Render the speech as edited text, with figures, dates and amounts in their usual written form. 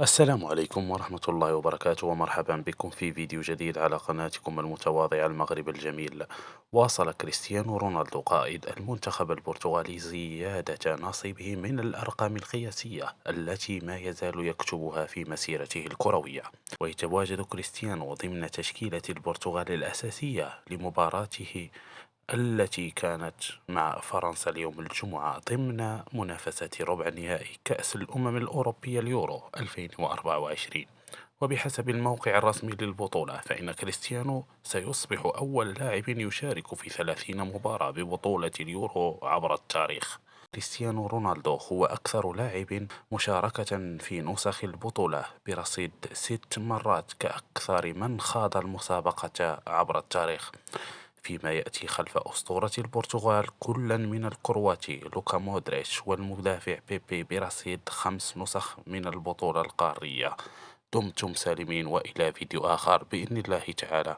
السلام عليكم ورحمة الله وبركاته، ومرحبا بكم في فيديو جديد على قناتكم المتواضعة المغرب الجميل. واصل كريستيانو رونالدو قائد المنتخب البرتغالي زيادة نصيبه من الأرقام القياسية التي ما يزال يكتبها في مسيرته الكروية، ويتواجد كريستيانو ضمن تشكيلة البرتغال الأساسية لمباراته التي كانت مع فرنسا اليوم الجمعة ضمن منافسة ربع نهائي كأس الأمم الأوروبية اليورو 2024. وبحسب الموقع الرسمي للبطولة، فإن كريستيانو سيصبح أول لاعب يشارك في 30 مباراة ببطولة اليورو عبر التاريخ. كريستيانو رونالدو هو أكثر لاعب مشاركة في نسخ البطولة برصيد 6 مرات كأكثر من خاض المسابقة عبر التاريخ، فيما يأتي خلف أسطورة البرتغال كلا من الكرواتي لوكا مودريتش والمدافع بيبي برصيد 5 نسخ من البطولة القارية. دمتم سالمين، وإلى فيديو آخر بإذن الله تعالى.